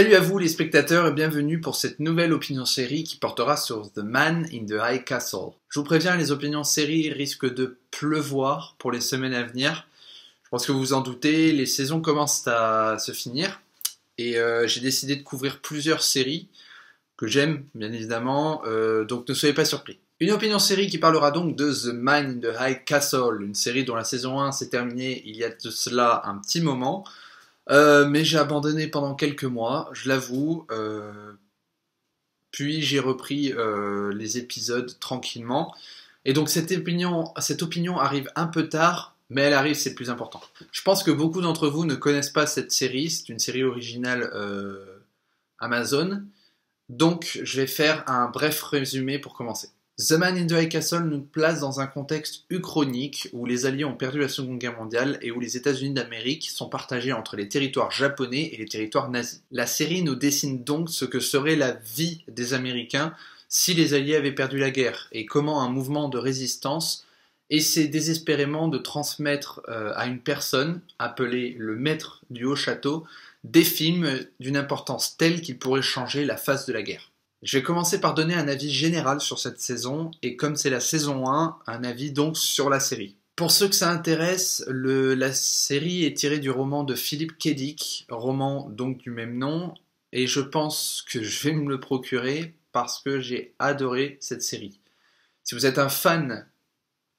Salut à vous les spectateurs et bienvenue pour cette nouvelle opinion série qui portera sur The Man in the High Castle. Je vous préviens, les opinions séries risquent de pleuvoir pour les semaines à venir. Je pense que vous vous en doutez, les saisons commencent à se finir et j'ai décidé de couvrir plusieurs séries que j'aime bien évidemment, donc ne soyez pas surpris. Une opinion série qui parlera donc de The Man in the High Castle, une série dont la saison 1 s'est terminée il y a de cela un petit moment. Mais j'ai abandonné pendant quelques mois, je l'avoue. Puis j'ai repris les épisodes tranquillement. Et donc cette opinion arrive un peu tard, mais elle arrive, c'est le plus important. Je pense que beaucoup d'entre vous ne connaissent pas cette série. C'est une série originale Amazon. Donc je vais faire un bref résumé pour commencer. The Man in the High Castle nous place dans un contexte uchronique où les Alliés ont perdu la Seconde Guerre mondiale et où les États-Unis d'Amérique sont partagés entre les territoires japonais et les territoires nazis. La série nous dessine donc ce que serait la vie des Américains si les Alliés avaient perdu la guerre et comment un mouvement de résistance essaie désespérément de transmettre à une personne, appelée le maître du haut château, des films d'une importance telle qu'ils pourraient changer la face de la guerre. Je vais commencer par donner un avis général sur cette saison, et comme c'est la saison 1, un avis donc sur la série. Pour ceux que ça intéresse, la série est tirée du roman de Philip K. Dick, roman donc du même nom, et je pense que je vais me le procurer parce que j'ai adoré cette série. Si vous êtes un fan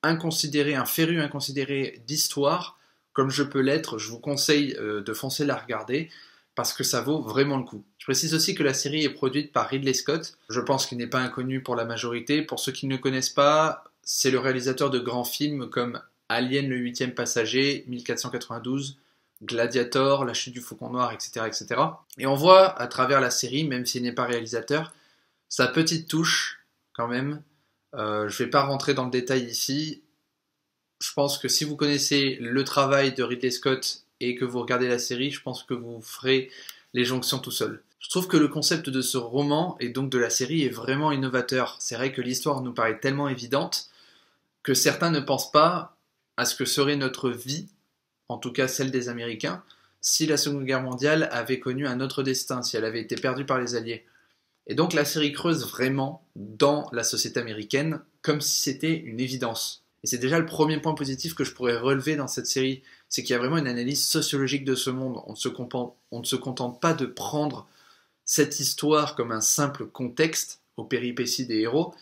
inconsidéré, un féru inconsidéré d'histoire, comme je peux l'être, je vous conseille de foncer la regarder, parce que ça vaut vraiment le coup. Je précise aussi que la série est produite par Ridley Scott. Je pense qu'il n'est pas inconnu pour la majorité. Pour ceux qui ne le connaissent pas, c'est le réalisateur de grands films comme Alien le 8e passager, 1492, Gladiator, La chute du faucon noir, etc., etc. Et on voit à travers la série, même s'il n'est pas réalisateur, sa petite touche quand même. Je ne vais pas rentrer dans le détail ici. Je pense que si vous connaissez le travail de Ridley Scott et que vous regardez la série, je pense que vous ferez les jonctions tout seul. Je trouve que le concept de ce roman et donc de la série est vraiment innovateur. C'est vrai que l'histoire nous paraît tellement évidente que certains ne pensent pas à ce que serait notre vie, en tout cas celle des Américains, si la Seconde Guerre mondiale avait connu un autre destin, si elle avait été perdue par les Alliés. Et donc la série creuse vraiment dans la société américaine comme si c'était une évidence. Et c'est déjà le premier point positif que je pourrais relever dans cette série, c'est qu'il y a vraiment une analyse sociologique de ce monde. On ne se contente pas de prendre cette histoire comme un simple contexte aux péripéties des héros,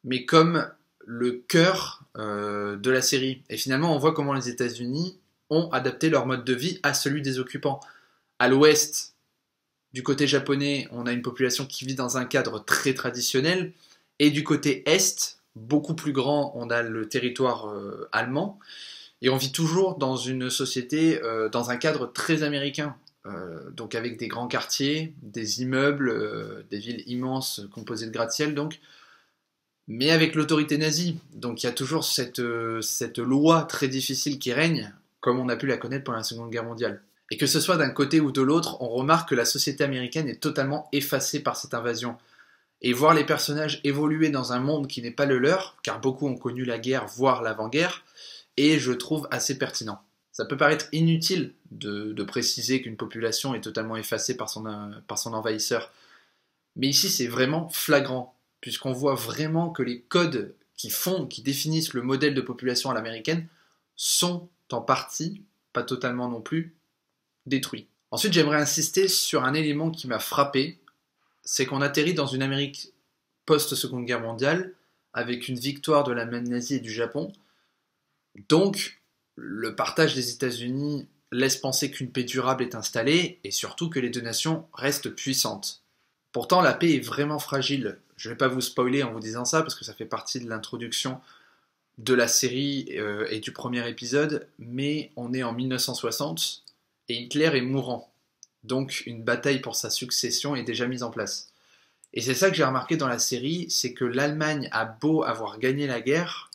mais comme le cœur de la série. Et finalement, on voit comment les États-Unis ont adapté leur mode de vie à celui des occupants. À l'ouest, du côté japonais, on a une population qui vit dans un cadre très traditionnel, et du côté est, beaucoup plus grand, on a le territoire allemand, et on vit toujours dans une société, dans un cadre très américain, donc avec des grands quartiers, des immeubles, des villes immenses composées de gratte-ciel, donc, mais avec l'autorité nazie. Donc il y a toujours cette loi très difficile qui règne, comme on a pu la connaître pendant la Seconde Guerre mondiale. Et que ce soit d'un côté ou de l'autre, on remarque que la société américaine est totalement effacée par cette invasion. Et voir les personnages évoluer dans un monde qui n'est pas le leur, car beaucoup ont connu la guerre, voire l'avant-guerre, et je trouve assez pertinent. Ça peut paraître inutile de préciser qu'une population est totalement effacée par son envahisseur, mais ici c'est vraiment flagrant, puisqu'on voit vraiment que les codes qui définissent le modèle de population à l'américaine sont en partie, pas totalement non plus, détruits. Ensuite, j'aimerais insister sur un élément qui m'a frappé, c'est qu'on atterrit dans une Amérique post-Seconde Guerre mondiale, avec une victoire de l'Allemagne nazie et du Japon. Donc, le partage des États-Unis laisse penser qu'une paix durable est installée, et surtout que les deux nations restent puissantes. Pourtant, la paix est vraiment fragile. Je ne vais pas vous spoiler en vous disant ça, parce que ça fait partie de l'introduction de la série et du premier épisode, mais on est en 1960, et Hitler est mourant. Donc une bataille pour sa succession est déjà mise en place. Et c'est ça que j'ai remarqué dans la série, c'est que l'Allemagne a beau avoir gagné la guerre,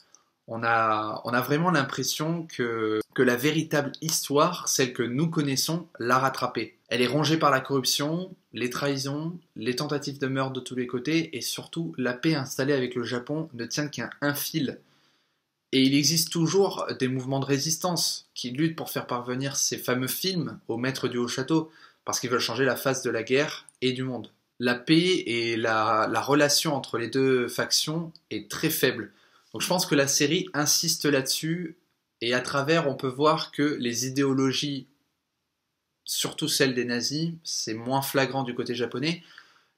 on a vraiment l'impression que la véritable histoire, celle que nous connaissons, l'a rattrapée. Elle est rongée par la corruption, les trahisons, les tentatives de meurtre de tous les côtés, et surtout la paix installée avec le Japon ne tient qu'à un fil. Et il existe toujours des mouvements de résistance qui luttent pour faire parvenir ces fameux films au maître du haut château. parce qu'ils veulent changer la face de la guerre et du monde. La paix et la relation entre les deux factions est très faible. Donc je pense que la série insiste là-dessus, et à travers, on peut voir que les idéologies, surtout celles des nazis, c'est moins flagrant du côté japonais,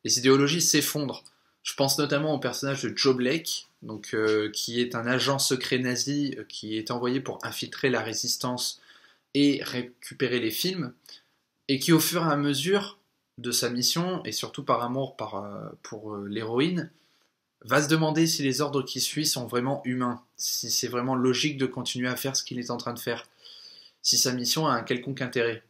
les idéologies s'effondrent. Je pense notamment au personnage de Joe Blake, donc, qui est un agent secret nazi qui est envoyé pour infiltrer la résistance et récupérer les films, et qui au fur et à mesure de sa mission, et surtout par amour pour l'héroïne, va se demander si les ordres qui suivent sont vraiment humains, si c'est vraiment logique de continuer à faire ce qu'il est en train de faire, si sa mission a un quelconque intérêt.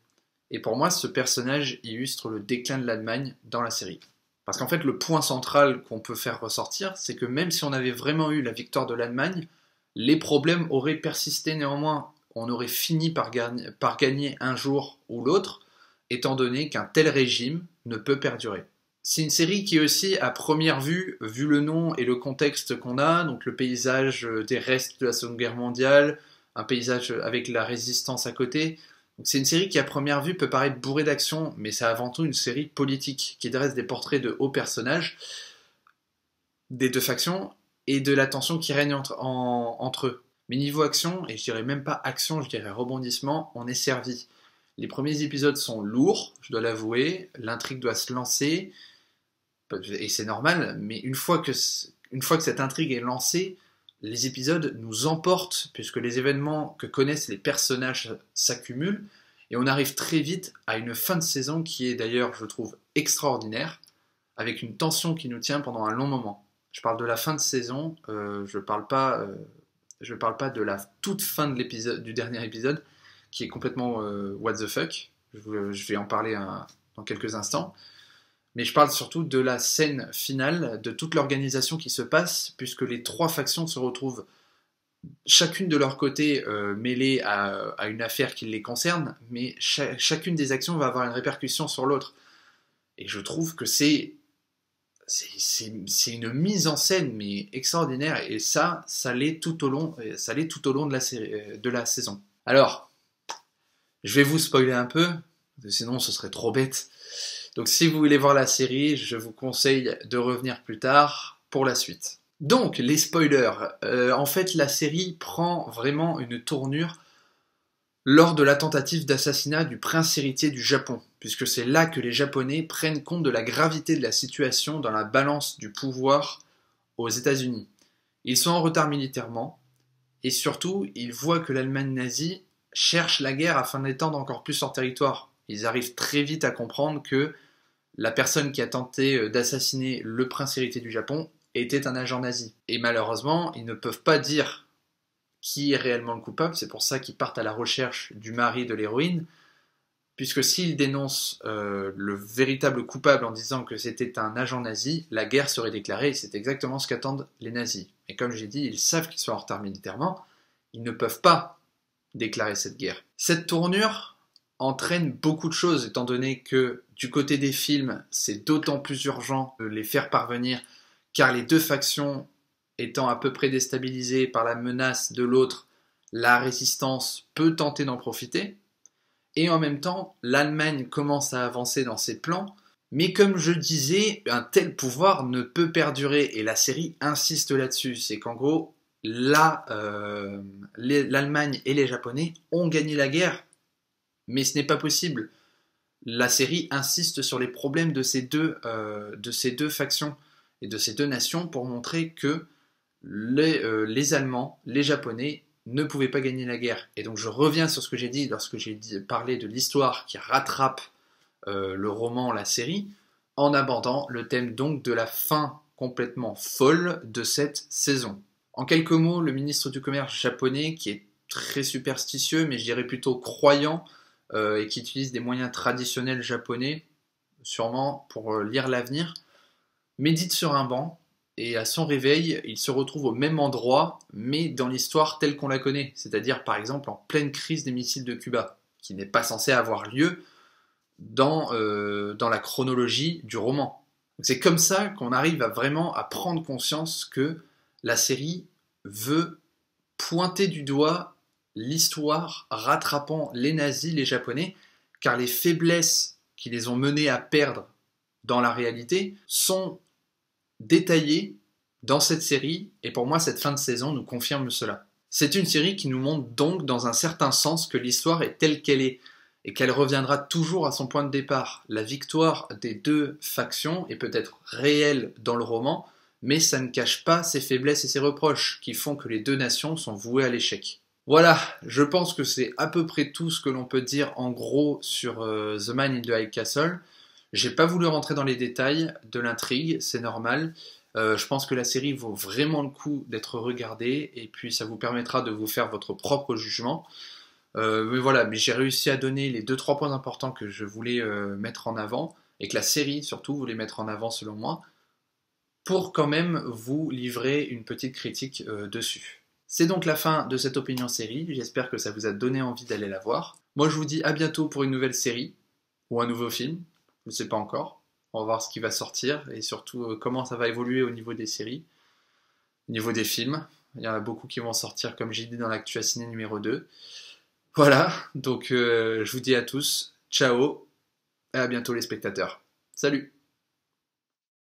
Et pour moi, ce personnage illustre le déclin de l'Allemagne dans la série. Parce qu'en fait, le point central qu'on peut faire ressortir, c'est que même si on avait vraiment eu la victoire de l'Allemagne, les problèmes auraient persisté néanmoins. On aurait fini par gagner un jour ou l'autre, étant donné qu'un tel régime ne peut perdurer. C'est une série qui aussi, à première vue, vu le nom et le contexte qu'on a, donc le paysage des restes de la Seconde Guerre mondiale, un paysage avec la résistance à côté, donc c'est une série qui, à première vue, peut paraître bourrée d'action, mais c'est avant tout une série politique qui dresse des portraits de hauts personnages des deux factions et de la tension qui règne entre eux. Mais niveau action, et je dirais même pas action, je dirais rebondissement, on est servi. Les premiers épisodes sont lourds, je dois l'avouer, l'intrigue doit se lancer, et c'est normal, mais une fois que cette intrigue est lancée, les épisodes nous emportent, puisque les événements que connaissent les personnages s'accumulent, et on arrive très vite à une fin de saison qui est d'ailleurs, je trouve, extraordinaire, avec une tension qui nous tient pendant un long moment. Je parle de la fin de saison, je parle pas de la toute fin du dernier épisode, qui est complètement what the fuck. Je vais en parler dans quelques instants. Mais je parle surtout de la scène finale, de toute l'organisation qui se passe, puisque les trois factions se retrouvent chacune de leur côté mêlées à une affaire qui les concerne, mais chacune des actions va avoir une répercussion sur l'autre. Et je trouve que c'est une mise en scène mais extraordinaire, et ça l'est tout au long de la saison. Alors, je vais vous spoiler un peu, sinon ce serait trop bête. Donc si vous voulez voir la série, je vous conseille de revenir plus tard pour la suite. Donc, les spoilers. En fait, la série prend vraiment une tournure lors de la tentative d'assassinat du prince héritier du Japon, puisque c'est là que les Japonais prennent compte de la gravité de la situation dans la balance du pouvoir aux États-Unis. Ils sont en retard militairement, et surtout, ils voient que l'Allemagne nazie cherche la guerre afin d'étendre encore plus leur territoire. Ils arrivent très vite à comprendre que la personne qui a tenté d'assassiner le prince héritier du Japon était un agent nazi. Et malheureusement, ils ne peuvent pas dire qui est réellement le coupable, c'est pour ça qu'ils partent à la recherche du mari de l'héroïne, puisque s'ils dénoncent le véritable coupable en disant que c'était un agent nazi, la guerre serait déclarée, et c'est exactement ce qu'attendent les nazis. Et comme j'ai dit, ils savent qu'ils sont en retard militairement, ils ne peuvent pas déclarer cette guerre. Cette tournure entraîne beaucoup de choses, étant donné que du côté des films, c'est d'autant plus urgent de les faire parvenir, car les deux factions étant à peu près déstabilisées par la menace de l'autre, la résistance peut tenter d'en profiter, et en même temps, l'Allemagne commence à avancer dans ses plans, mais comme je disais, un tel pouvoir ne peut perdurer, et la série insiste là-dessus, c'est qu'en gros, l'Allemagne et les Japonais ont gagné la guerre, mais ce n'est pas possible. La série insiste sur les problèmes de ces deux factions et de ces deux nations pour montrer que les Allemands, les Japonais ne pouvaient pas gagner la guerre. Et donc je reviens sur ce que j'ai dit lorsque j'ai parlé de l'histoire qui rattrape le roman, la série, en abordant le thème donc de la fin complètement folle de cette saison. En quelques mots, le ministre du Commerce japonais, qui est très superstitieux, mais je dirais plutôt croyant, et qui utilise des moyens traditionnels japonais, sûrement pour lire l'avenir, médite sur un banc, et à son réveil, il se retrouve au même endroit, mais dans l'histoire telle qu'on la connaît, c'est-à-dire par exemple en pleine crise des missiles de Cuba, qui n'est pas censée avoir lieu dans la chronologie du roman. Donc c'est comme ça qu'on arrive vraiment à prendre conscience que la série veut pointer du doigt l'histoire rattrapant les nazis, les japonais, car les faiblesses qui les ont menés à perdre dans la réalité sont détaillés dans cette série, et pour moi cette fin de saison nous confirme cela. C'est une série qui nous montre donc dans un certain sens que l'histoire est telle qu'elle est, et qu'elle reviendra toujours à son point de départ. La victoire des deux factions est peut-être réelle dans le roman, mais ça ne cache pas ses faiblesses et ses reproches, qui font que les deux nations sont vouées à l'échec. Voilà, je pense que c'est à peu près tout ce que l'on peut dire en gros sur The Man in the High Castle. J'ai pas voulu rentrer dans les détails de l'intrigue, c'est normal. Je pense que la série vaut vraiment le coup d'être regardée, et puis ça vous permettra de vous faire votre propre jugement. Mais voilà, mais j'ai réussi à donner les 2-3 points importants que je voulais mettre en avant, et que la série surtout voulait mettre en avant selon moi, pour quand même vous livrer une petite critique dessus. C'est donc la fin de cette opinion série, j'espère que ça vous a donné envie d'aller la voir. Moi je vous dis à bientôt pour une nouvelle série, ou un nouveau film, je ne sais pas encore. On va voir ce qui va sortir, et surtout comment ça va évoluer au niveau des séries, au niveau des films. Il y en a beaucoup qui vont sortir, comme j'ai dit dans l'actu à ciné numéro 2. Voilà, donc je vous dis à tous, ciao, et à bientôt les spectateurs. Salut!